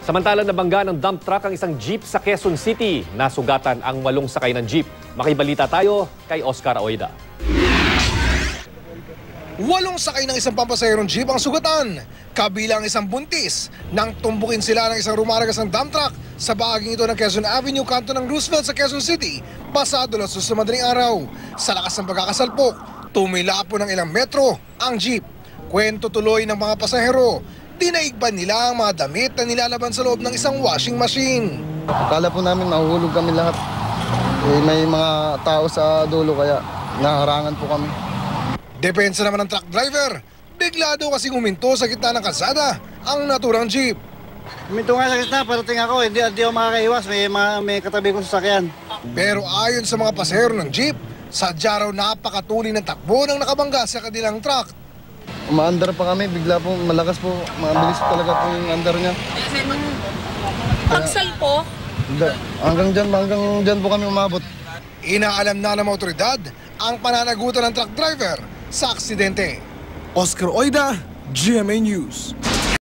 Samantala nabangga ng dump truck ang isang jeep sa Quezon City. Nasugatan ang 8 sakay ng jeep. Makibalita tayo kay Oscar Oida. 8 sakay ng isang pampasaherong jeep ang sugatan, kabilang isang buntis, nang tumbukin sila ng isang rumaragas ng dump truck sa bahaging ito ng Quezon Avenue, kanto ng Roosevelt sa Quezon City, pasado alas 2 sa madaling araw. Sa lakas ng pagkakasalpok, tumilapo ng ilang metro ang jeep. Kwento tuloy ng mga pasahero, dinaigban nila ang mga damit na nilalaban sa loob ng isang washing machine. Akala po namin mahuhulog kami lahat. May mga tao sa dulo kaya naharangan po kami. Depensa naman ng truck driver, bigla daw kasing huminto sa gitna ng kalsada ang naturang jeep. Huminto nga sa gitna, parating ako, hindi ako makakaiwas, may katabi kong sasakyan. Pero ayon sa mga pasahero ng jeep, sadya raw napakatuloy ng takbo ng nakabangga sa kanilang truck. Umaandar pa kami, bigla po malakas po, mabilis talaga po yung andar niya. Pagsalpok? Hanggang dyan po kami umabot. Inaalam na ng mga otoridad ang pananagutan ng truck driver sa aksidente. Oscar Oida, GMA News.